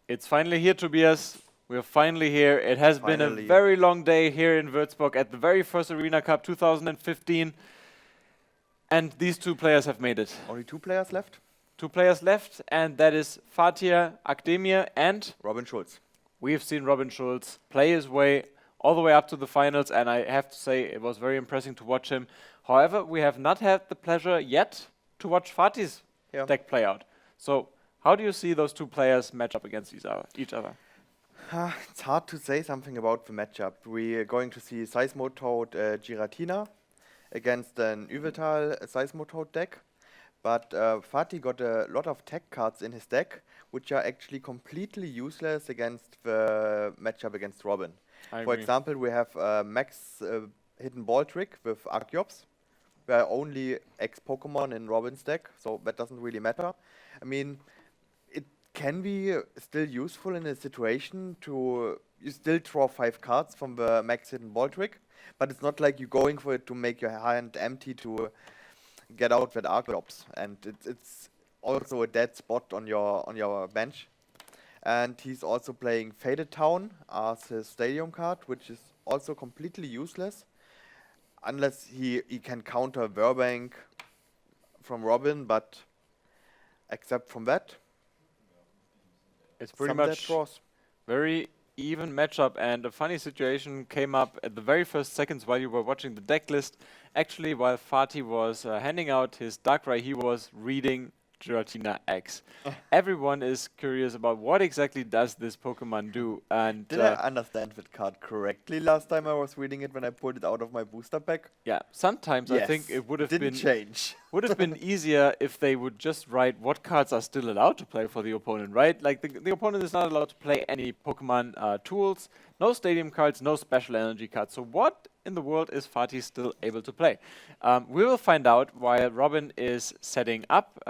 It's finally here, Tobias. We're finally here. It has been a very long day here in Würzburg at the very first Arena Cup 2015. And these two players have made it. Only two players left? Two players left, and that is Fatih Akdemir and Robin Schulz. We've seen Robin Schulz play his way all the way up to the finals, and I have to say it was very impressive to watch him. However, we have not had the pleasure yet to watch Fatih's deck play out. So, how do you see those two players match up against each other? It's hard to say something about the matchup. We are going to see Seismotode Giratina against an Yveltal Seismotode deck. But Fatih got a lot of tech cards in his deck, which are actually completely useless against the matchup against Robin. For example, we have Max Hidden Ball Trick with Archeops. There are only X Pokemon in Robin's deck, so that doesn't really matter. I mean, it can be still useful in a situation to... You still draw 5 cards from the Max Hidden Ball Trick, but it's not like you're going for it to make your hand empty to get out with Archeops. And it's also a dead spot on your bench. And he's also playing Faded Town as his stadium card, which is also completely useless. Unless he can counter Burbank from Robin, but except from that, it's pretty much very even matchup. And a funny situation came up at the very first seconds while you were watching the deck list. Actually, while Fatih was handing out his Darkrai, he was reading Giratina X. Everyone is curious about what exactly does this Pokemon do. And did I understand that card correctly last time I was reading it when I pulled it out of my booster pack? Yeah, sometimes I think it would have been easier if they would just write what cards are still allowed to play for the opponent, right? Like the opponent is not allowed to play any Pokemon tools, no stadium cards, no special energy cards. So what in the world is Fatih still able to play? We will find out while Robin is setting up.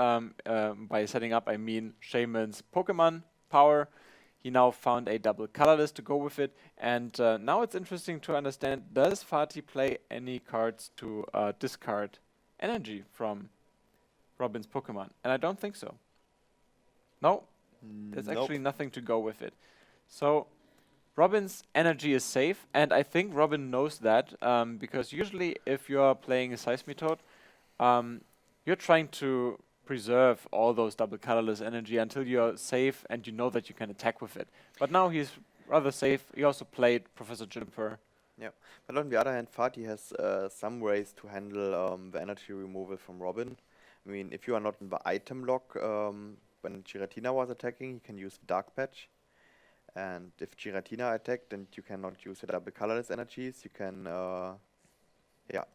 By setting up, I mean Shaman's Pokemon power. He now found a double colorless to go with it. And now it's interesting to understand, does Fatih play any cards to discard energy from Robin's Pokemon? And I don't think so. No, there's actually nothing to go with it. So Robin's energy is safe, and I think Robin knows that, because usually if you're playing a Seismitoad, you're trying to preserve all those double colorless energy until you're safe and you know that you can attack with it. But now he's rather safe. He also played Professor Juniper. Yeah, but on the other hand, Fatih has some ways to handle the energy removal from Robin. I mean, if you are not in the item lock, when Giratina was attacking, he can use the Dark Patch. And if Giratina attacked, then you cannot use the double colorless energies. You can,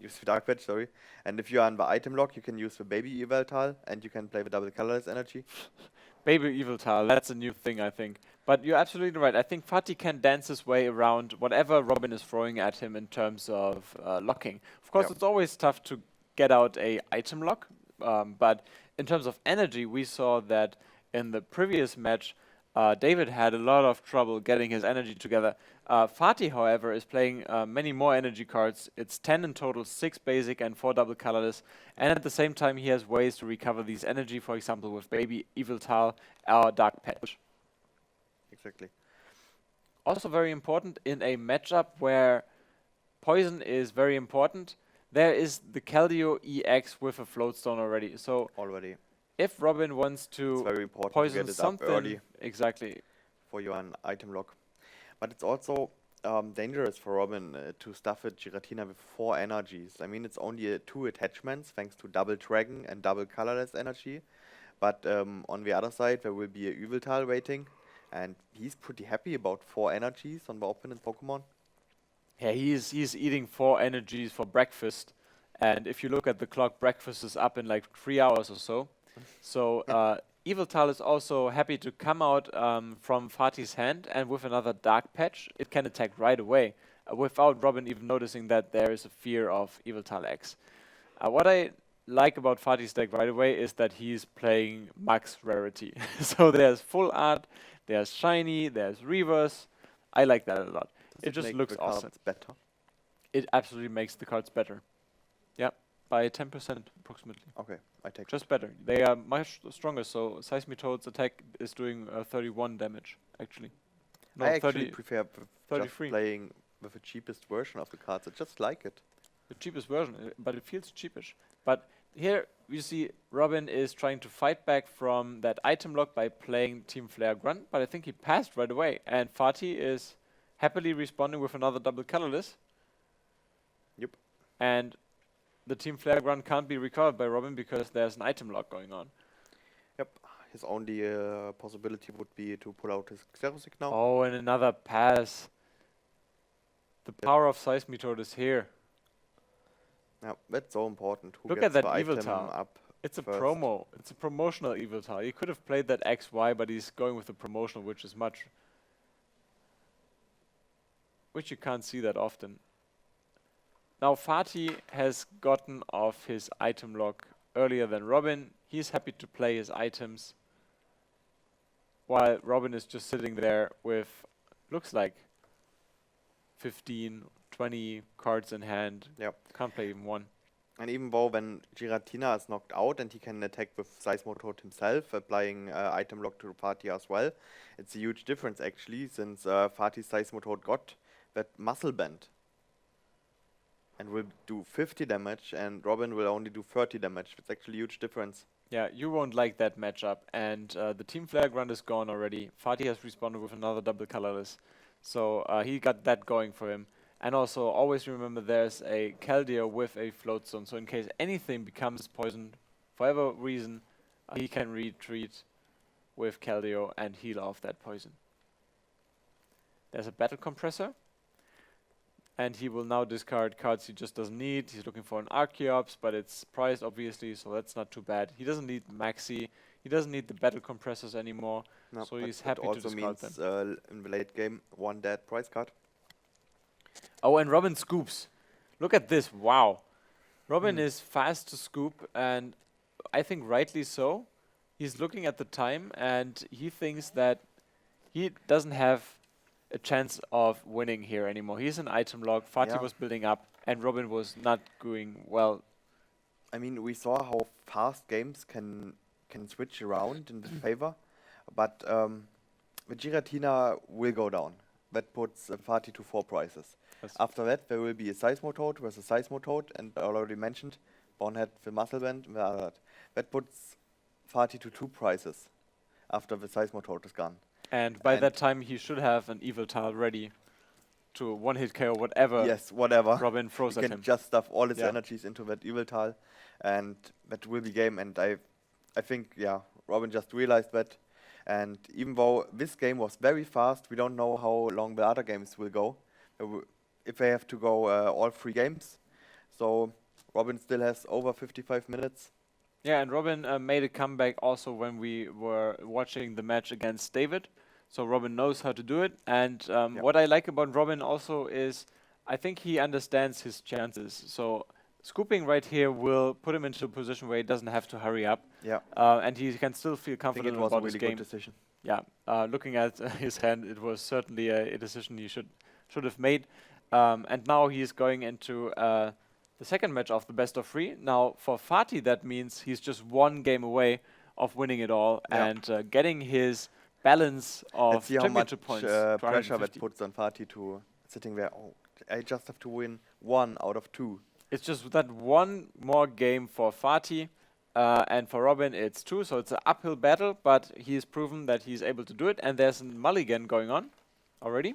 use the Dark Patch, sorry. And if you are on the item lock, you can use the Baby Yveltal, and you can play the double colorless energy. Baby Yveltal, that's a new thing, I think. But you're absolutely right. I think Fatih can dance his way around whatever Robin is throwing at him in terms of locking. Of course, it's always tough to get out a item lock, but in terms of energy, we saw that in the previous match, David had a lot of trouble getting his energy together. Fatih, however, is playing many more energy cards. It's 10 in total, 6 basic and 4 double colorless. And at the same time, he has ways to recover these energy, for example, with Baby Yveltal or Dark Patch. Exactly. Also very important in a matchup where poison is very important, there is the Keldeo EX with a Floatstone already. So if Robin wants to poison something, early exactly, for your item lock. But it's also dangerous for Robin to stuff a Giratina with 4 energies. I mean, it's only 2 attachments thanks to double dragon and double colorless energy. But on the other side, there will be a Yveltal waiting, and he's pretty happy about 4 energies on the opponent Pokemon. Yeah, he's eating 4 energies for breakfast, and if you look at the clock, breakfast is up in like 3 hours or so. So Yveltal is also happy to come out from Fatih's hand, and with another Dark Patch, it can attack right away without Robin even noticing that there is a fear of Yveltal X. What I like about Fatih's deck right away is that he's playing max rarity. So there's full art, there's shiny, there's reverse. I like that a lot. It just looks awesome. Better? It absolutely makes the cards better. Yeah, by 10% approximately. Okay. attack. Just better. They are much stronger, so Seismitoad's attack is doing 31 damage, actually. No, I actually prefer 33. Just playing with the cheapest version of the cards. I just like it. The cheapest version, but it feels cheapish. But here you see Robin is trying to fight back from that item lock by playing Team Flare Grunt, but I think he passed right away. And Fatih is happily responding with another double colorless. Yep. And the Team Flare Grunt can't be recovered by Robin because there's an item lock going on. Yep. His only possibility would be to pull out his Xerosic now. Oh, and another pass. The power of Seismitoad is here. Yeah, that's so important. Who Look gets at the that Evil item Tower. up It's a first. promo. It's a promotional Evil Tower. He could have played that XY, but he's going with the promotional, which is which you can't see that often. Now Fatih has gotten off his item lock earlier than Robin. He's happy to play his items, while Robin is just sitting there with, looks like 15, 20 cards in hand. Yep. Can't play even one. And even though when Giratina is knocked out and he can attack with Seismitoad himself, applying item lock to Fatih as well, it's a huge difference actually, since Fatih's Seismitoad got that muscle bend and will do 50 damage, and Robin will only do 30 damage. It's actually a huge difference. Yeah, you won't like that matchup. And the Team Flare Grunt is gone already. Fatih has responded with another double colorless. So he got that going for him. And also, always remember there's a Keldeo with a float zone. So in case anything becomes poisoned, for whatever reason, he can retreat with Keldeo and heal off that poison. There's a Battle Compressor. And he will now discard cards he just doesn't need. He's looking for an Archeops, but it's priced, obviously, so that's not too bad. He doesn't need Maxi. He doesn't need the Battle Compressors anymore. No, so he's happy to discard them. Also means in the late game, one dead price card. Oh, and Robin scoops. Look at this. Wow. Robin is fast to scoop, and I think rightly so. He's looking at the time, and he thinks that he doesn't have a chance of winning here anymore. He's an item lock. Fatih was building up, and Robin was not going well. I mean, we saw how fast games can switch around in his favor, but the Giratina will go down. That puts Fatih to 4 prices. Yes. After that, there will be a Seismitoad versus Seismitoad, and I already mentioned, Bonehead the Muscle Band. That puts Fatih to 2 prices after the Seismitoad is gone. And by that time, he should have an Evil Tile ready to one-hit KO whatever. Yes, whatever. Robin throws at him. He can just stuff all his energies into that Evil Tile, and that will be game. And I think, Robin just realized that. And even though this game was very fast, we don't know how long the other games will go. If they have to go all 3 games. So Robin still has over 55 minutes. Yeah, and Robin made a comeback also when we were watching the match against David. So Robin knows how to do it. And what I like about Robin also is I think he understands his chances. So scooping right here will put him into a position where he doesn't have to hurry up. Yeah. And he can still feel confident about his game. Good decision. Yeah. Looking at his hand, it was certainly a decision he should have made. And now he's going into the second match of the best of 3. Now, for Fatih, that means he's just 1 game away of winning it all and getting his balance of championship points. Pressure that puts on Fatih to sitting there. Oh, I just have to win 1 out of 2. It's just that 1 more game for Fatih, and for Robin it's 2, so it's an uphill battle, but he's proven that he's able to do it, and there's a mulligan going on already.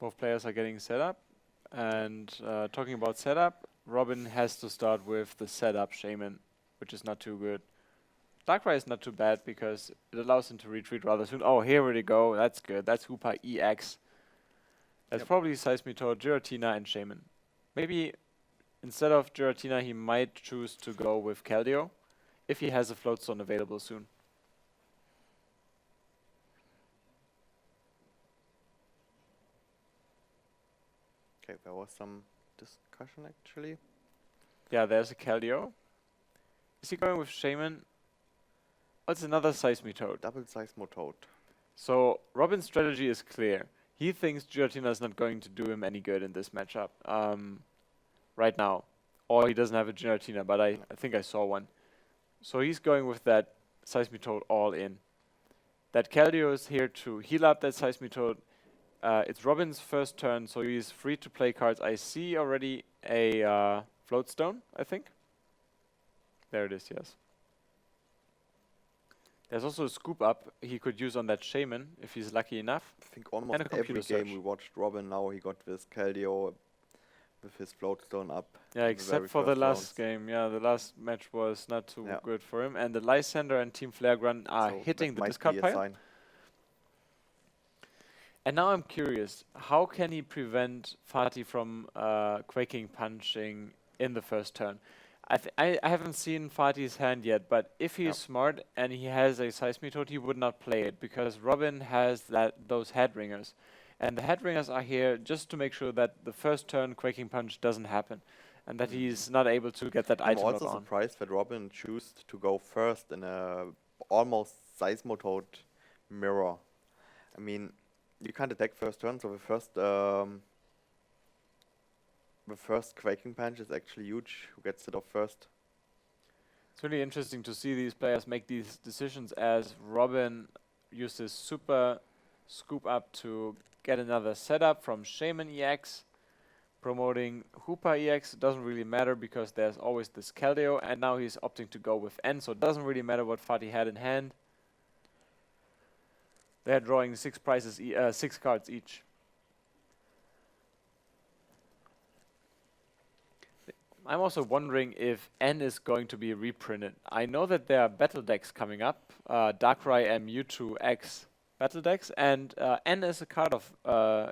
Both players are getting set up, and talking about setup, Robin has to start with the setup Shaman, which is not too good. Darkrai is not too bad because it allows him to retreat rather soon. Oh, here we go. That's good. That's Hoopa EX. That's probably Seismitoad, Giratina, and Shaman. Maybe instead of Giratina, he might choose to go with Keldeo if he has a float zone available soon. Okay, there was some discussion actually. Yeah, there's a Keldeo. Is he going with Shaman? Oh, it's another Seismitoad. Double Seismitoad. So Robin's strategy is clear. He thinks Giratina is not going to do him any good in this matchup right now. Or he doesn't have a Giratina, but I think I saw one. So he's going with that Seismitoad all in. That Keldeo is here to heal up that Seismitoad. It's Robin's first turn, so he's free to play cards. I see already a Floatstone, I think. There it is, yes. There's also a Scoop Up he could use on that Shaman, if he's lucky enough. I think almost every game we watched Robin, now he got this Keldeo with his Floatstone up. Yeah, except for the last game. Yeah, the last match was not too good for him. And the Lysander and Team Flaregrun are hitting the discard pile. And now I'm curious, how can he prevent Fatih from Quaking Punching in the first turn? I haven't seen Fatih's hand yet, but if he's smart and he has a Seismitoad, he would not play it, because Robin has those Headringers. And the Headringers are here just to make sure that the first turn Quaking Punch doesn't happen, and that he's not able to get that item on. I'm also surprised that Robin chose to go first in a almost Seismitoad mirror. I mean, you can't attack first turn, so the first Quaking Punch is actually huge. Who gets it off first? It's really interesting to see these players make these decisions, as Robin uses Super Scoop Up to get another setup from Shaman EX, promoting Hoopa EX. It doesn't really matter because there's always this Keldeo, and now he's opting to go with N, so it doesn't really matter what Fatih had in hand. They're drawing 6 cards each. I'm also wondering if N is going to be reprinted. I know that there are battle decks coming up, Darkrai and Mewtwo X battle decks, and N is a card of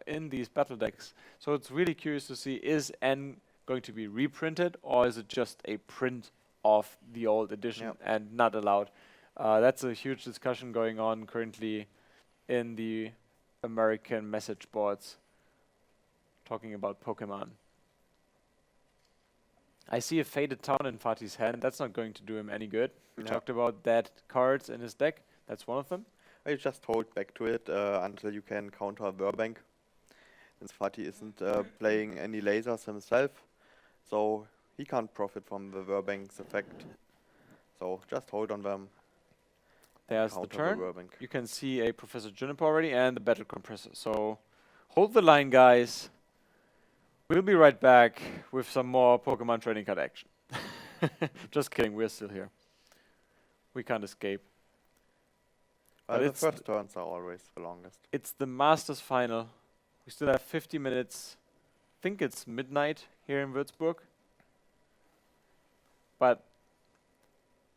in these battle decks. So it's really curious to see, is N going to be reprinted, or is it just a print of the old edition and not allowed? That's a huge discussion going on currently in the American message boards talking about Pokemon. I see a Faded Town in Fatih's hand. That's not going to do him any good. We talked about dead cards in his deck. That's one of them. I just hold back to it until you can counter Burbank. Since Fatih isn't playing any lasers himself, so he can't profit from the Burbank's effect. So just hold on them. There's the turn. You can see a Professor Juniper already and the Battle Compressor. So hold the line, guys. We'll be right back with some more Pokemon trading card action. Just kidding, we're still here. We can't escape. But the first turns are always the longest. It's the Masters Final. We still have 50 minutes. I think it's midnight here in Würzburg. But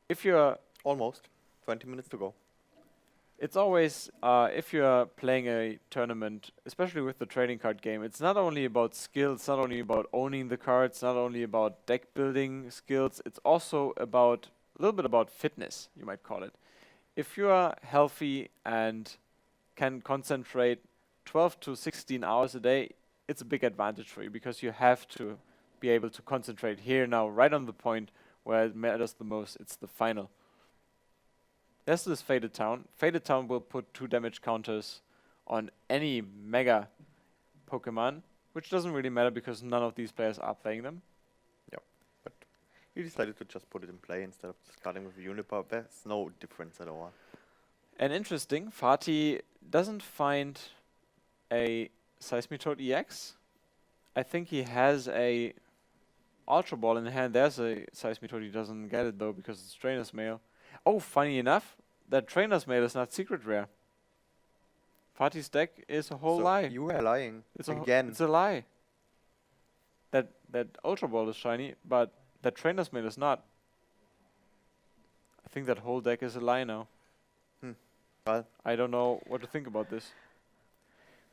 if you're... Almost. 20 minutes to go. It's always, if you're playing a tournament, especially with the trading card game, it's not only about skill, it's not only about owning the cards, not only about deck building skills, it's also about, a little bit about fitness, you might call it. If you are healthy and can concentrate 12 to 16 hours a day, it's a big advantage for you, because you have to be able to concentrate here now, right on the point where it matters the most. It's the final. There's this Faded Town. Faded Town will put 2 damage counters on any Mega Pokemon, which doesn't really matter because none of these players are playing them. Yep, but you decided to just put it in play instead of discarding with Juniper. There's no difference at all. And interesting, Fatih doesn't find a Seismitoad EX. I think he has a Ultra Ball in hand. There's a Seismitoad. He doesn't get it though because it's Trainer's Mail. Oh, funny enough, that Trainer's Mail is not secret rare. Fatih's deck is a whole lie. You were lying again. It's a lie. That Ultra Ball is shiny, but that Trainer's Mail is not. I think that whole deck is a lie now. Well, I don't know what to think about this.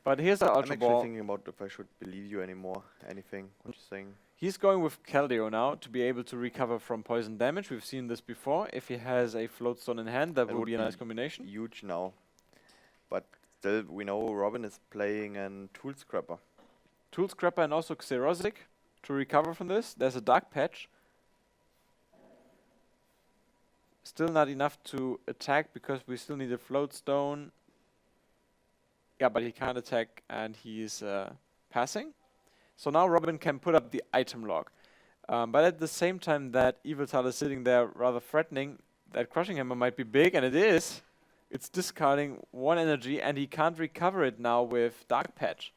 But here's the Ultra Ball. I'm actually thinking about if I should believe you anymore. Anything. What you're saying. He's going with Keldeo now to be able to recover from poison damage. We've seen this before. If he has a Floatstone in hand, that would be a nice combination. Huge now. But still, we know Robin is playing a Tool Scrapper. Tool Scrapper and also Xerosic to recover from this. There's a Dark Patch. Still not enough to attack because we still need a Float Stone. Yeah, but he can't attack and he's passing. So now Robin can put up the item log. But at the same time that Yveltal is sitting there rather threatening, that Crushing Hammer might be big, and it is. It's discarding 1 energy, and he can't recover it now with Dark Patch.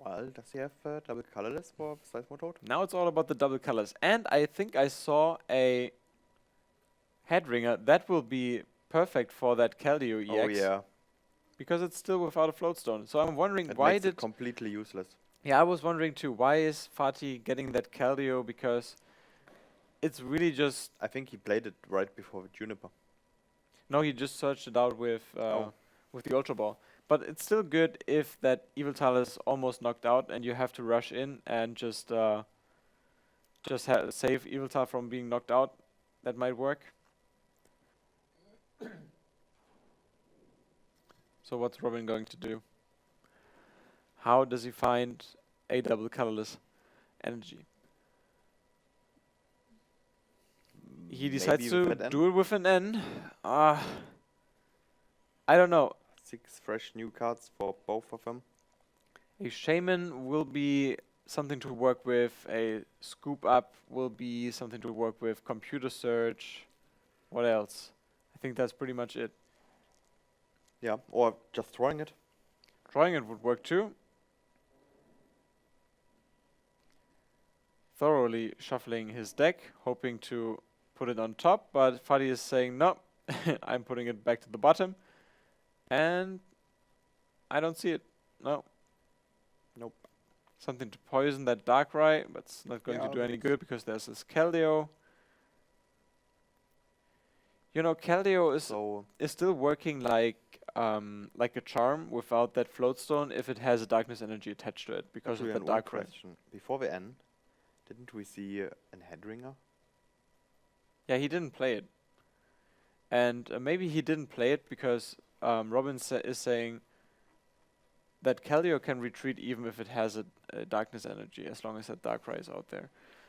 Well, does he have double colorless for Seismo Toad? Now it's all about the double colors. And I think I saw a Headringer. That will be perfect for that Keldeo EX. Oh yeah. Because it's still without a Float Stone. So I'm wondering It why makes did... it completely useless. Yeah, I was wondering too, why is Fatih getting that Keldeo? Because it's really just... I think he played it right before Juniper. No, he just searched it out with the Ultra Ball. But it's still good if that Yveltal is almost knocked out and you have to rush in and just save Yveltal from being knocked out. That might work. So what's Robin going to do? How does he find a double colorless energy? He decides to do it with an N. I don't know. 6 fresh new cards for both of them. A Shaman will be something to work with. A Scoop Up will be something to work with. Computer Search. What else? I think that's pretty much it. Yeah, or just throwing it. Drawing it would work too. Thoroughly shuffling his deck, hoping to put it on top, but Fatih is saying no, I'm putting it back to the bottom. And I don't see it. No. Nope. Something to poison that Darkrai, but it's not going to do any good because there's this Keldeo. You know, Keldeo is still working like a charm without that Float Stone if it has a Darkness Energy attached to it because of the Darkrai. Before we end, didn't we see an Headringer? Yeah, he didn't play it. And maybe he didn't play it because Robin is saying that Keldeo can retreat even if it has a Darkness Energy, as long as that Darkrai is out there.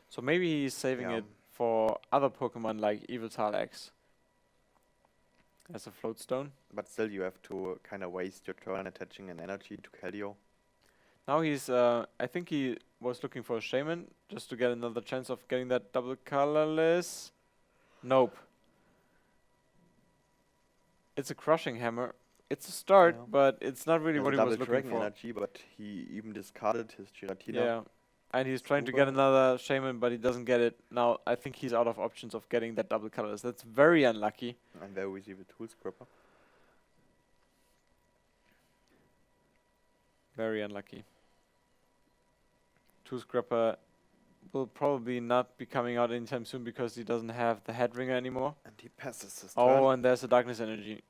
So maybe he's saving it for other Pokemon like Yveltal X as a Float Stone. But still you have to kind of waste your turn attaching an energy to Keldeo. Now he's, I think he was looking for a Shaman just to get another chance of getting that double colorless. Nope. It's a Crushing Hammer. It's a start, but it's not really what he was looking for. Energy, but he even discarded his Giratina. Yeah, and he's trying to get another Shaman, but he doesn't get it. Now I think he's out of options of getting that double colorless. That's very unlucky. And there we see the Tool Scrapper. Very unlucky. Tool Scrapper will probably not be coming out anytime soon because he doesn't have the Headringer anymore. And he passes his turn. Oh, and there's a Darkness Energy.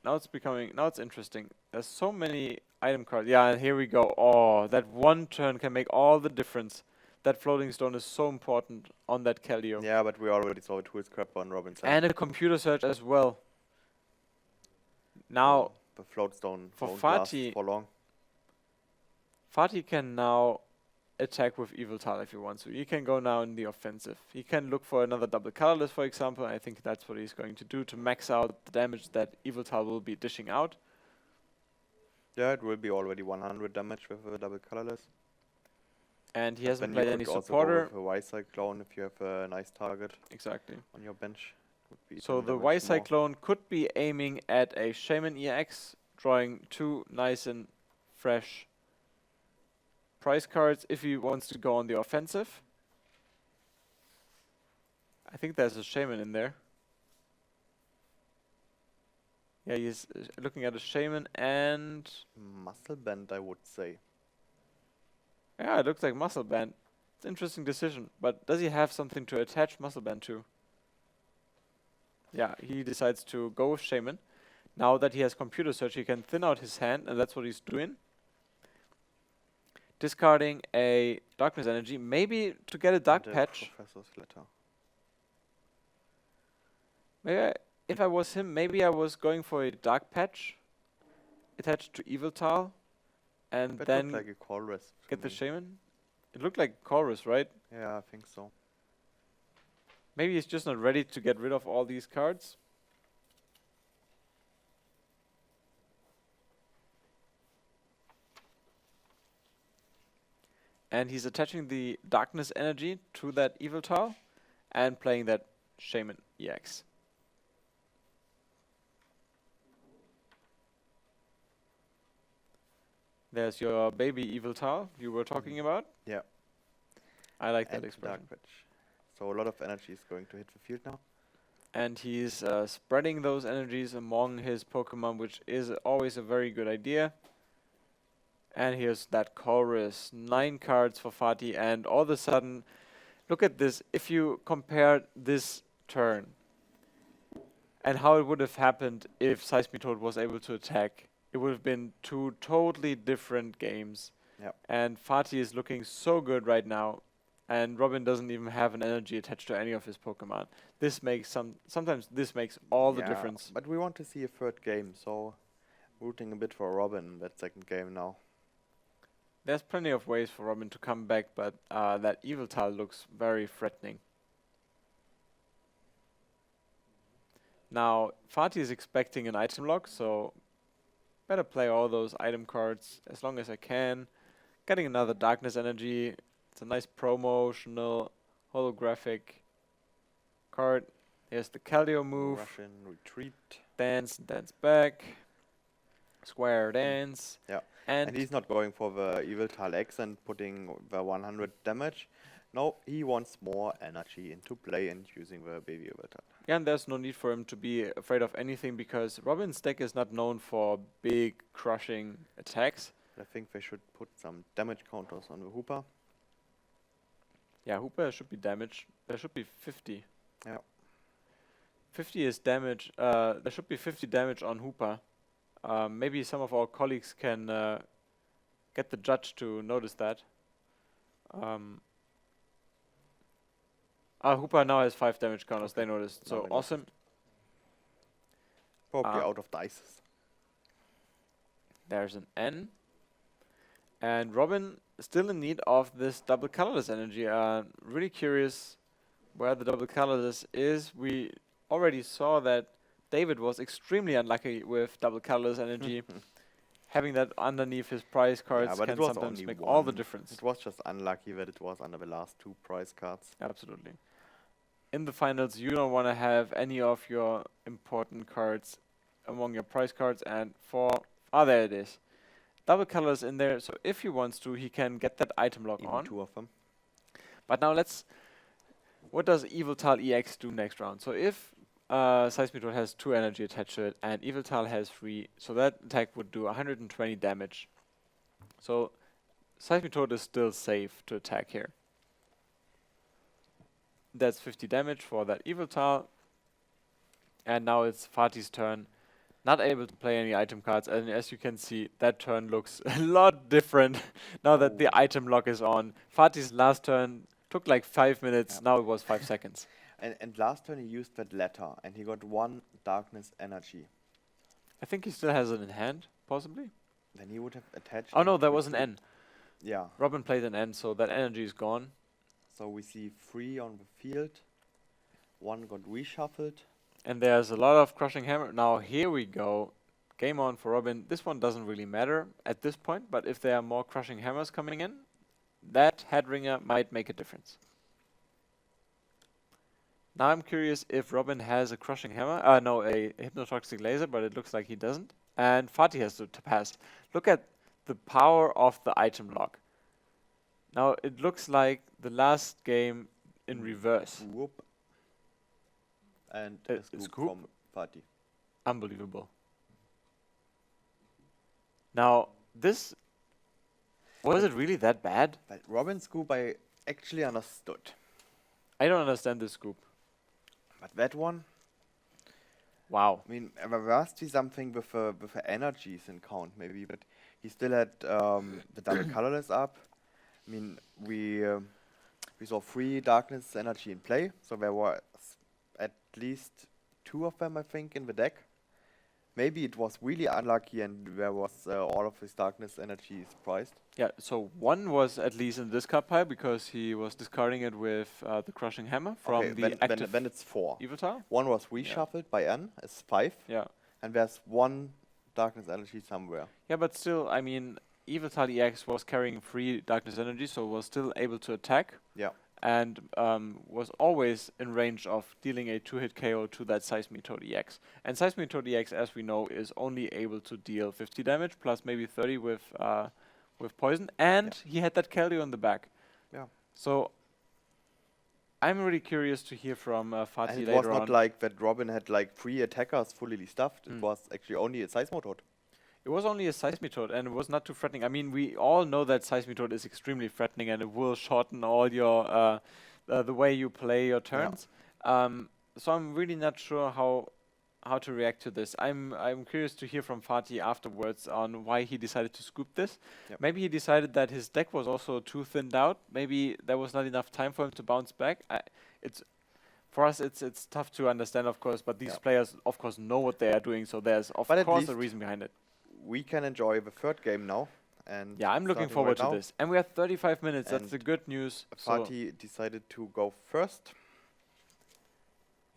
Now it's interesting. There's so many item cards. Yeah, and here we go. Oh, that one turn can make all the difference. That Floating Stone is so important on that Keldeo. Yeah, but we already saw a Tool Scrapper on Robin's side. And a Computer Search as well. Now, the Float Stone for won't last Fatih, for long. Fatih can now attack with Yveltal if he wants to. He can go now in the offensive. He can look for another double colorless, for example. I think that's what he's going to do to max out the damage that Yveltal will be dishing out. Yeah, it will be already 100 damage with a double colorless. And he hasn't played any supporter. supporter. Also go with a Y-Cyclone if you have a nice target. Exactly. On your bench. Would be So the Y-Cyclone could be aiming at a Shaman EX, drawing 2 nice and fresh prize cards if he wants to go on the offensive. I think there's a Shaman in there. Yeah, he's looking at a Shaman and... Muscle Band, I would say. Yeah, it looks like Muscle Band. It's an interesting decision, but does he have something to attach Muscle Band to? Yeah, he decides to go with Shaman. Now that he has Computer Search, he can thin out his hand, and that's what he's doing. Discarding a Darkness Energy, maybe to get a Dark Patch. Maybe if I was him, maybe I was going for a Dark Patch attached to Yveltal and That then looked like a chorus. get the shaman. It looked like chorus, right? Yeah, I think so. Maybe he's just not ready to get rid of all these cards. And he's attaching the darkness energy to that evil tile and playing that shaman EX. There's your baby evil tile you were talking about. Yeah. I like that And expression. dark witch. So a lot of energy is going to hit the field now. And he's spreading those energies among his Pokemon, which is always a very good idea. And here's that chorus, 9 cards for Fatih, and all of a sudden, look at this. If you compare this turn and how it would have happened if Seismitoad was able to attack, it would have been 2 totally different games. Yep. And Fatih is looking so good right now, and Robin doesn't even have an energy attached to any of his Pokemon. This makes sometimes this makes all the difference. But we want to see a third game, so rooting a bit for Robin in that second game now. There's plenty of ways for Robin to come back, but that evil tile looks very threatening. Now, Fatih is expecting an item lock, so better play all those item cards as long as I can. Getting another darkness energy. It's a nice promotional holographic card. Here's the Calio move. Russian retreat. Dance back. Square dance. Yeah. And he's not going for the evil tile X and putting the 100 damage. No, he wants more energy into play and using the baby evil tile. Yeah, and there's no need for him to be afraid of anything because Robin's deck is not known for big crushing attacks. I think they should put some damage counters on the Hooper. Yeah, Hooper should be damaged. There should be 50. Yeah. 50 is damage. There should be 50 damage on Hooper. Maybe some of our colleagues can get the judge to notice that. Hooper now has 5 damage counters. Okay. They noticed. So Now they awesome. Probably out of dice. There's an N. And Robin still in need of this double colorless energy. Really curious where the double colorless is. We already saw that David was extremely unlucky with double colorless energy. Having that underneath his prize cards can sometimes make all the difference. It was just unlucky that it was under the last 2 prize cards. Absolutely. In the finals, you don't want to have any of your important cards among your prize cards. And there it is. Double colors in there, so if he wants to, he can get that item lock on. 2 of them. But now what does Evil Tile EX do next round? So if Seismitoad has 2 energy attached to it and Evil Tile has 3, so that attack would do 120 damage. So Seismitoad is still safe to attack here. That's 50 damage for that Evil Tile. And now it's Fatih's turn. Not able to play any item cards, and as you can see, that turn looks a lot different now that the item lock is on. Fatih's last turn took like 5 minutes, now it was 5 seconds. And last turn he used that letter, and he got 1 darkness energy. I think he still has it in hand, possibly. Then he would have attached... Oh no, there was an N. Yeah. Robin played an N, so that energy is gone. So we see 3 on the field. 1 got reshuffled. And there's a lot of crushing hammer. Now here we go. Game on for Robin. This one doesn't really matter at this point, but if there are more crushing hammers coming in, that headringer might make a difference. Now I'm curious if Robin has a crushing hammer. No, a hypnotoxic laser, but it looks like he doesn't. And Fatih has to pass. Look at the power of the item lock. Now it looks like the last game in reverse. Whoop. And a scoop from Fatih. Unbelievable. Now, was it really that bad? But Robin's scoop I actually understood. I don't understand this scoop. But that one? Wow. I mean, there must be something with the energies in count maybe, but he still had the double colorless up. I mean, we saw 3 darkness energy in play, so there were at least 2 of them, I think, in the deck. maybe it was really unlucky and there was all of his darkness energy is priced. Yeah, so one was at least in the discard pile because he was discarding it with the crushing hammer from the active then it's 4. evil tile. One was reshuffled by N, it's 5. Yeah. And there's one darkness energy somewhere. Yeah, but still, I mean, evil tile EX was carrying 3 darkness energy, so was still able to attack. Yeah. And was always in range of dealing a 2-hit KO to that Seismic Toad EX. And Seismic Toad EX, as we know, is only able to deal 50 damage plus maybe 30 with poison. And he had that Keldeo in the back. Yeah. So I'm really curious to hear from Fatih And it later was on. not like that Robin had like 3 attackers fully stuffed. It was actually only a Seismitoad. It was only a Seismitoad and it was not too threatening. I mean, we all know that Seismitoad is extremely threatening and it will shorten all your the way you play your turns. So I'm really not sure how to react to this. I'm curious to hear from Fatih afterwards on why he decided to scoop this. Yep. Maybe he decided that his deck was also too thinned out. Maybe there was not enough time for him to bounce back. For us, it's tough to understand, of course, but these players, of course, know what they are doing. So there's, of course, a reason behind it. We can enjoy the 3rd game now. And yeah, I'm looking forward to this. And we have 35 minutes. That's the good news. Fatih decided to go first.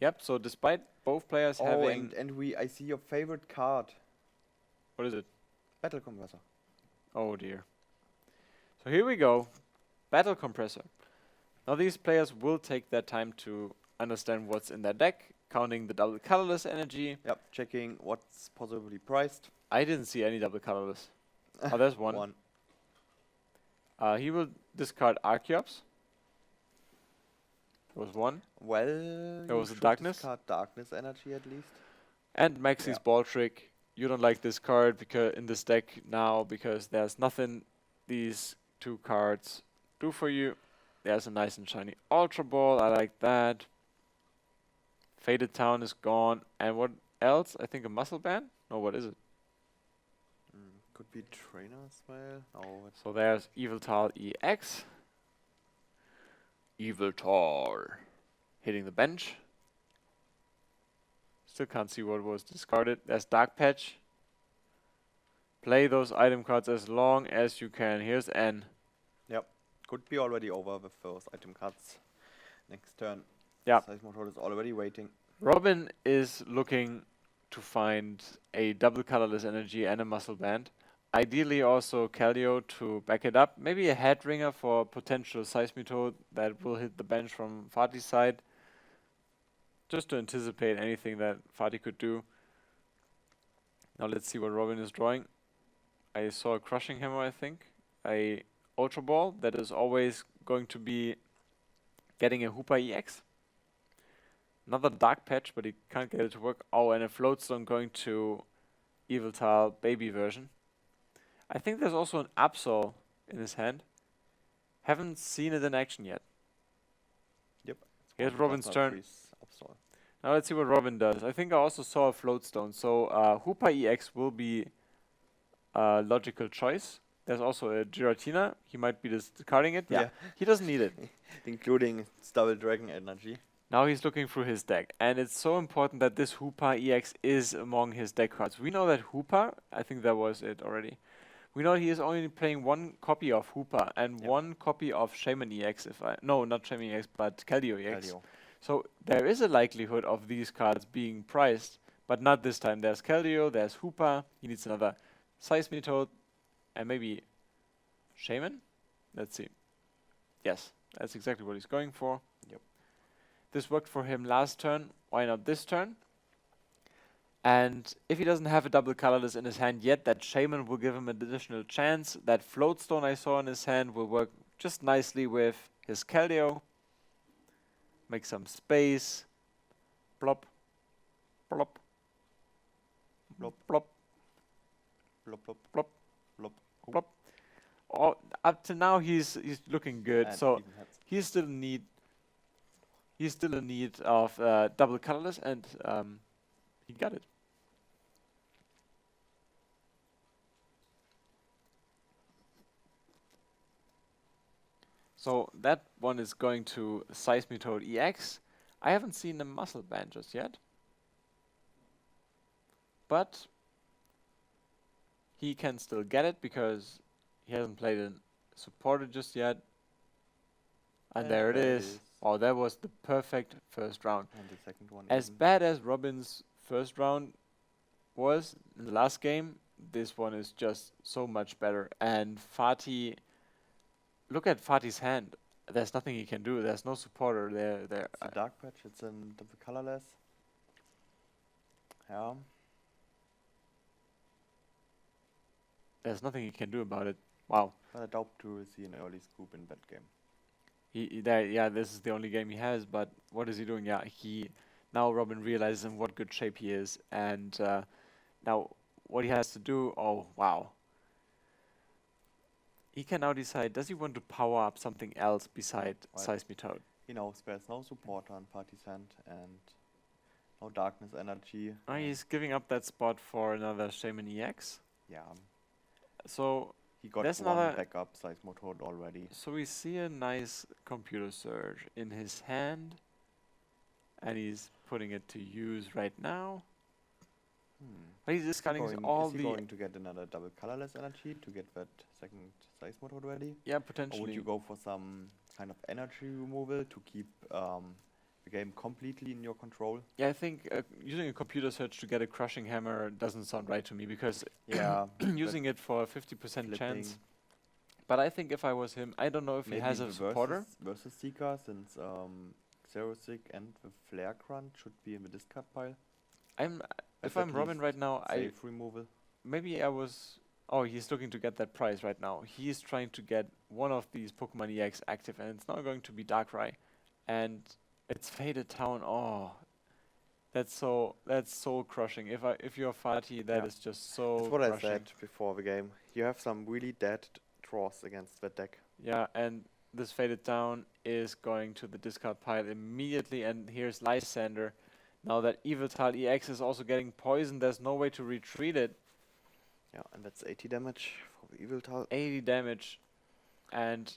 Yep. So despite both players having... and I see your favorite card. What is it? Battle Compressor. Oh, dear. So here we go. Battle Compressor. Now these players will take their time to understand what's in their deck, counting the double colorless energy. Yep, checking what's possibly priced. I didn't see any double colorless. Oh, there's one. He will discard Archeops. There was one. Well, there was a darkness. Discard darkness energy at least. And Maxi's Ball Trick. You don't like this card because in this deck now because there's nothing these 2 cards do for you. There's a nice and shiny Ultra Ball. I like that. Faded Town is gone. And what else? I think a Muscle Band? No, what is it? Could be Trainer as well. Oh, so there's Evil Tile EX. Evil Tile. Hitting the bench. Still can't see what was discarded. There's Dark Patch. Play those item cards as long as you can. Here's N. Yep. Could be already over with those item cards. Next turn. Yeah. Seismitoad is already waiting. Robin is looking to find a double colorless energy and a muscle band. Ideally also Keldeo to back it up. Maybe a head ringer for potential Seismitoad that will hit the bench from Fatih's side. Just to anticipate anything that Fatih could do. Now let's see what Robin is drawing. I saw a Crushing Hammer, I think. A Ultra Ball that is always going to be getting a Hoopa EX. Another Dark Patch, but he can't get it to work. Oh, and a Floatstone going to Evil Tile Baby version. I think there's also an Absol in his hand. Haven't seen it in action yet. Yep. Here's Robin's turn. Now let's see what Robin does. I think I also saw a Floatstone. So Hoopa EX will be a logical choice. There's also a Giratina. He might be discarding it. Yeah. He doesn't need it. Including Double Dragon energy. Now he's looking through his deck. And it's so important that this Hoopa EX is among his deck cards. We know that Hoopa, I think that was it already. We know he is only playing 1 copy of Hoopa and 1 copy of Shaman EX. No, not Shaman EX, but Keldeo EX. So there is a likelihood of these cards being priced, but not this time. There's Keldeo, there's Hoopa. He needs another Seismitoad and maybe Shaman. Let's see. Yes, that's exactly what he's going for. Yep. This worked for him last turn. Why not this turn? And if he doesn't have a double colorless in his hand yet, that Shaman will give him an additional chance. That Floatstone I saw in his hand will work just nicely with his Keldeo. Make some space. Plop. Plop. Plop. Plop. Plop. Plop. Plop. Plop. Plop. Oh, up to now he's looking good. And so he's still in need. He's still in need of double colorless, and he got it. So that one is going to Seismitoad EX. I haven't seen the muscle band just yet. but he can still get it because he hasn't played a supporter just yet. And there it is. Oh, that was the perfect first round. And the second one. As bad as Robin's first round was in the last game, this one is just so much better. And Fatih, look at Fatih's hand. There's nothing he can do. There's no supporter there. It's a dark patch. It's in the colorless. Yeah. There's nothing he can do about it. Wow. But I doubt to see an early scoop in that game. Yeah, this is the only game he has, but what is he doing? Yeah, now Robin realizes in what good shape he is, and now what he has to do, oh wow. He can now decide, does he want to power up something else beside Seismitoad? He knows there's no support on Fatih's hand and no darkness energy. Oh, he's giving up that spot for another Shaman EX. Yeah. So he got there's one backup Seismitoad already. So we see a nice computer surge in his hand, and he's putting it to use right now. But he's discarding all the... Is he going to get another double colorless energy to get that second Seismitoad ready? Yeah, potentially. Or would you go for some kind of energy removal to keep the game completely in your control? Yeah, I think using a computer search to get a crushing hammer doesn't sound right to me, because using it for a 50% chance. But I think if I was him, I don't know if he has a supporter. Versus Seeker, since Xerosic and the Flare Grunt should be in the discard pile. If I'm Robin right now, safe removal. Maybe I was... Oh, he's looking to get that prize right now. He's trying to get one of these Pokemon EX active, and it's now going to be Darkrai. And it's Faded Town. Oh, that's soul crushing. If you're Fatih, that is just so That's what crushing. I said before the game. You have some really dead draws against that deck. Yeah, and this Faded Town is going to the discard pile immediately, and here's Lysander. Now that Yveltal EX is also getting poisoned, there's no way to retreat it. Yeah, and that's 80 damage for the Yveltal. 80 damage. And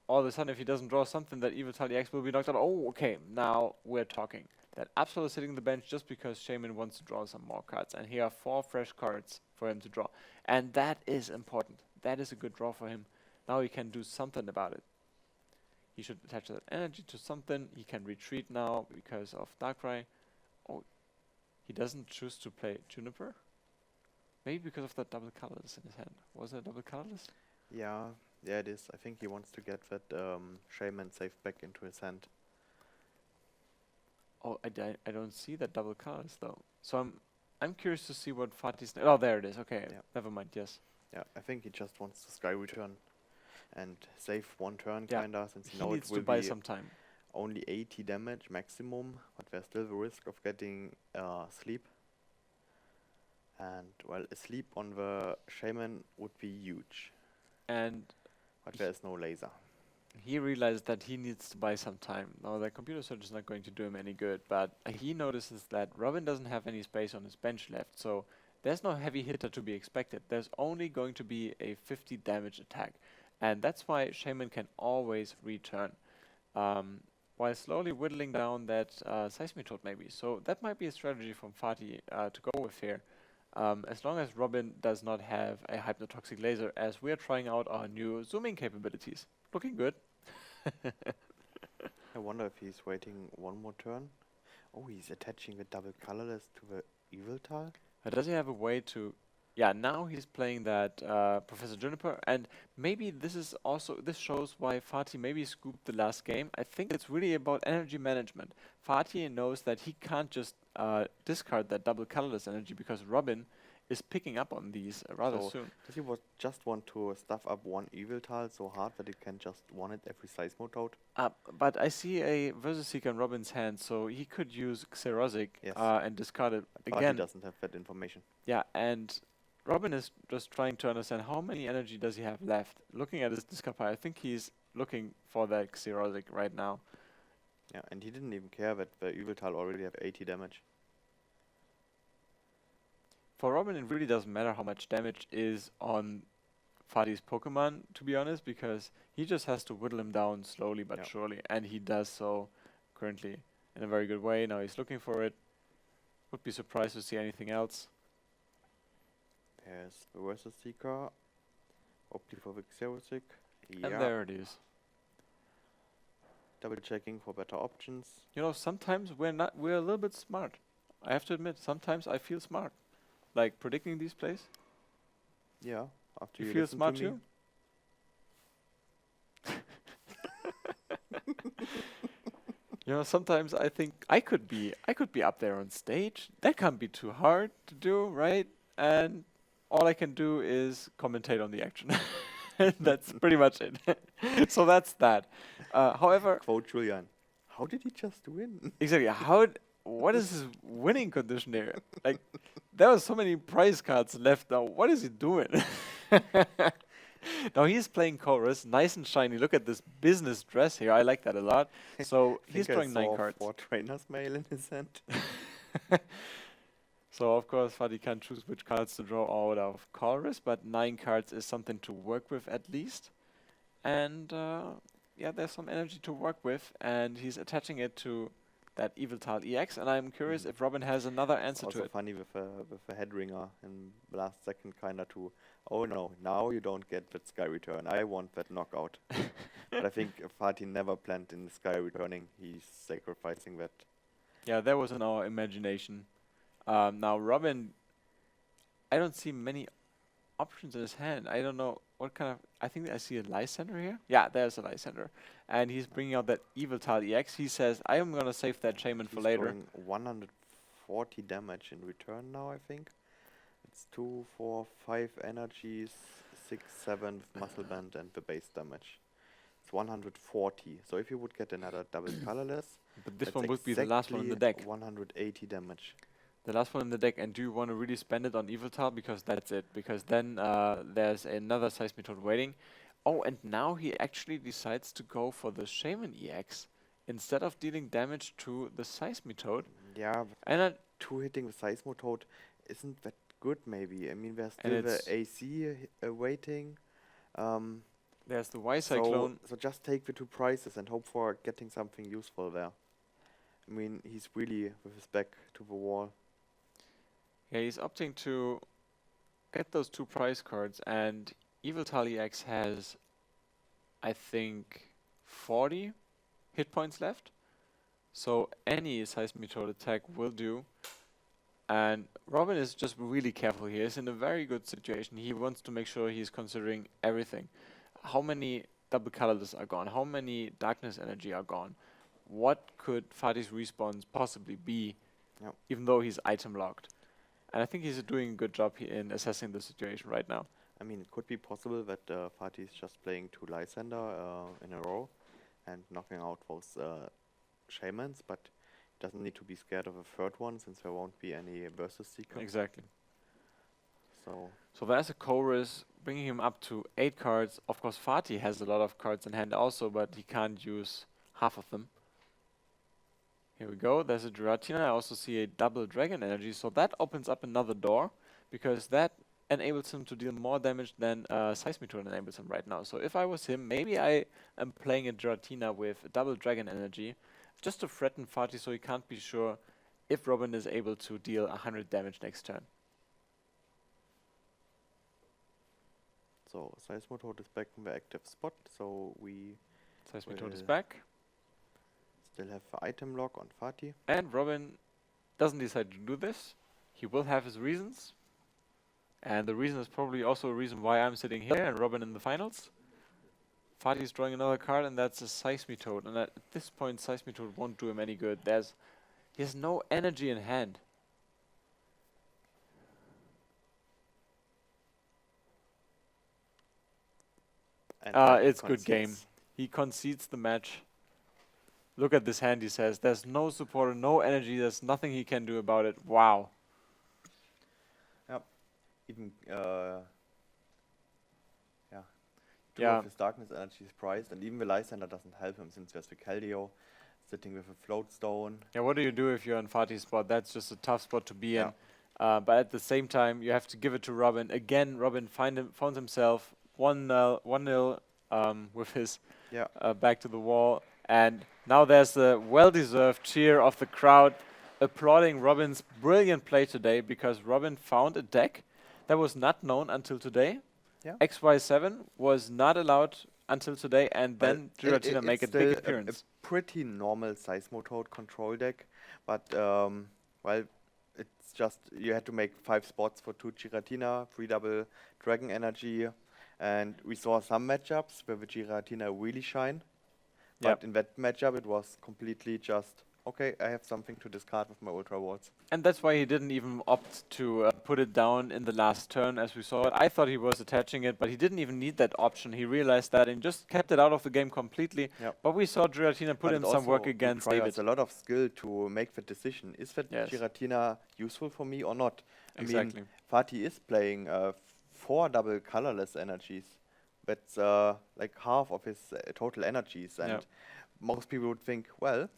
all of a sudden, if he doesn't draw something, that Yveltal EX will be knocked out. Oh, okay, now we're talking. That Absol is sitting on the bench just because Shaman wants to draw some more cards. And here are 4 fresh cards for him to draw. And that is important. That is a good draw for him. Now he can do something about it. He should attach that energy to something. He can retreat now because of Darkrai. Oh, he doesn't choose to play Juniper? Maybe because of that double colorless in his hand. Was it a double colorless? Yeah, it is. I think he wants to get that Shaman safe back into his hand. Oh, I don't see that double colorless though. So I'm curious to see what Fatih's... Oh, there it is. Okay, never mind. Yes. Yeah, I think he just wants to Sky Return and save one turn, Yeah. kinda, since He knows needs it will to buy be some time. only 80 damage maximum, but there's still the risk of getting sleep. And well, a sleep on the Shaman would be huge. But there's no laser. He realized that he needs to buy some time. Now the computer search is not going to do him any good, but he notices that Robin doesn't have any space on his bench left, so there's no heavy hitter to be expected. There's only going to be a 50 damage attack, and that's why Shaman can always return, while slowly whittling down that Seismitoad maybe. So that might be a strategy from Fatih to go with here. As long as Robin does not have a Hypnotoxic Laser, as we are trying out our new zooming capabilities. Looking good. I wonder if he's waiting one more turn. Oh, he's attaching the double colorless to the Yveltal. Does he have a way to... Yeah, now he's playing that Professor Juniper, and maybe this shows why Fatih maybe scooped the last game. I think it's really about energy management. Fatih knows that he can't just discard that double colorless energy because Robin is picking up on these rather soon. Does he just want to stuff up one Yveltal so hard that it can just one it every Seismitoad? But I see a Versus Seeker in Robin's hand, so he could use Xerosic and discard it again. He doesn't have that information. Yeah, and Robin is just trying to understand how many energy does he have left. Looking at his discard pile, I think he's looking for that Xerosic right now. Yeah, and he didn't even care that the Yveltal already have 80 damage. For Robin, it really doesn't matter how much damage is on Fatih's Pokemon, to be honest, because he just has to whittle him down slowly but surely, and he does so currently in a very good way. Now he's looking for it. Would be surprised to see anything else. Here's the Versus Seeker. Opti for Vixerosic. And there it is. Double checking for better options. You know, sometimes we're a little bit smart. I have to admit, sometimes I feel smart. Like predicting these plays. Yeah. After you you feel listen smart to me. too? You know, sometimes I think I could be up there on stage. That can't be too hard to do, right? And all I can do is commentate on the action. That's pretty much it. So that's that. However, Quote Julian. How did he just win? exactly. What is his winning condition here? Like, there were so many prize cards left now. What is he doing? Now he's playing chorus, nice and shiny. Look at this business dress here. I like that a lot. So he's drawing 9 cards. 4 trainer's mail in his hand. So of course Fadi can't choose which cards to draw out of chorus, but 9 cards is something to work with at least. And yeah, there's some energy to work with, and he's attaching it to that Evil Tile EX, and I'm curious if Robin has another answer to it. Also funny with a head ringer in the last second kinda to, oh no, now you don't get that Sky Return. I want that knockout. But I think Fatih never planned in the Sky Returning. He's sacrificing that. Yeah, that was in our imagination. Now Robin, I don't see many options in his hand. I don't know what kind of... I think I see a Lysander here. Yeah, there's a Lysander. And he's bringing out that Evil Tile EX. He says, I am going to save that Shaman for later. He's 140 damage in return now, I think. It's 2, 4, 5 energies, 6, 7 with Muscle Band and the base damage. It's 140. So if you would get another double colorless... But this one would be the last one in the deck. 180 damage. The last one in the deck, and do you want to really spend it on Evil Tile? Because that's it. Because then there's another Seismitoad waiting. Oh, and now he actually decides to go for the Shaman EX instead of dealing damage to the Seismitoad. Yeah, and 2-hitting the Seismitoad isn't that good, maybe. I mean, there's still the AC waiting. There's the Y-Cyclone. So just take the 2 prizes and hope for getting something useful there. I mean, he's really with his back to the wall. Yeah, he's opting to get those 2 prize cards, and Evil Tile EX has, I think, 40 hit points left. So any Seismitoad attack will do. And Robin is just really careful here. He's in a very good situation. He wants to make sure he's considering everything. How many double colorless are gone? How many darkness energy are gone? What could Fadi's response possibly be, even though he's item locked? And I think he's doing a good job in assessing the situation right now. I mean, it could be possible that Fatih is just playing 2 Lysander in a row and knocking out those Shamans, but doesn't need to be scared of a third one since there won't be any Versus Seeker. Exactly. So there's a chorus bringing him up to 8 cards. Of course, Fatih has a lot of cards in hand also, but he can't use half of them. Here we go. There's a Giratina. I also see a double Dragon Energy, so that opens up another door because that enables him to deal more damage than Seismitoad enables him right now. So if I was him, maybe I am playing a Giratina with a double Dragon Energy just to threaten Fatih so he can't be sure if Robin is able to deal 100 damage next turn. So Seismitoad is back in the active spot, so Seismitoad is back. Still have the item lock on Fatih. And Robin doesn't decide to do this. He will have his reasons. And the reason is probably also a reason why I'm sitting here and Robin in the finals. Fatih is drawing another card, and that's a Seismitoad. And at this point, Seismitoad won't do him any good. He has no energy in hand. It's good game. He concedes the match. Look at this hand, he says. There's no supporter, no energy. There's nothing he can do about it. Wow. Yep. Even, two of his darkness energy is prized, and even the Lysander doesn't help him since there's the Keldeo sitting with a float stone. Yeah, what do you do if you're in Fatih's spot? That's just a tough spot to be in. But at the same time, you have to give it to Robin. Again, Robin found himself 1-0 with his back to the wall. And now there's the well-deserved cheer of the crowd applauding Robin's brilliant play today, because Robin found a deck That was not known until today. Yeah. XY7 was not allowed until today, and Well, then Giratina make a big appearance. A pretty normal Seismotode control deck, but well, it's just you had to make 5 spots for 2 Giratina, 3 double Dragon Energy, and we saw some matchups where the Giratina really shine. But in that matchup, it was completely just, okay, I have something to discard with my Ultra Wards. And that's why he didn't even opt to put it down in the last turn as we saw it. I thought he was attaching it, but he didn't even need that option. He realized that and just kept it out of the game completely. Yep. But we saw Giratina put in some work against David. It requires a lot of skill to make the decision. Is that Giratina useful for me or not? Exactly. I mean, Fatih is playing 4 double colorless energies. That's like half of his total energies. And most people would think, well,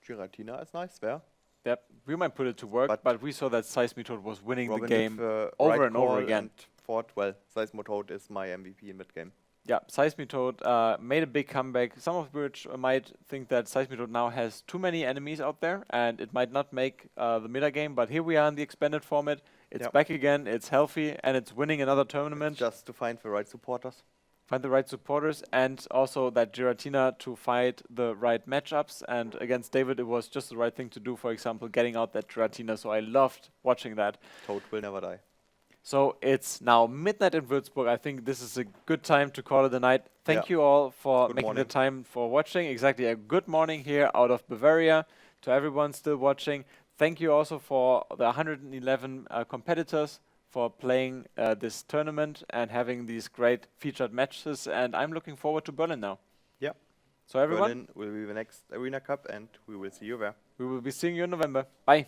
Giratina is nice there. Yep, we might put it to work, but we saw that Seismotode was winning the game over and over again. And thought, well, Seismotode is my MVP in that game. Yeah, Seismotode made a big comeback, some of which might think that Seismotode now has too many enemies out there, and it might not make the meta game, but here we are in the expanded format. It's back again, it's healthy, and it's winning another tournament. It's just to find the right supporters. Find the right supporters, and also that Giratina to fight the right matchups. And against David, it was just the right thing to do. For example, getting out that Giratina. So I loved watching that. Toad will never die. So it's now midnight in Würzburg. I think this is a good time to call it a night. Thank you all for making the time for watching. Exactly, a good morning here out of Bavaria to everyone still watching. Thank you also for the 111 competitors for playing this tournament and having these great featured matches, and I'm looking forward to Berlin now. Yeah. So everyone, Berlin will be the next Arena Cup, and we will see you there. We will be seeing you in November. Bye.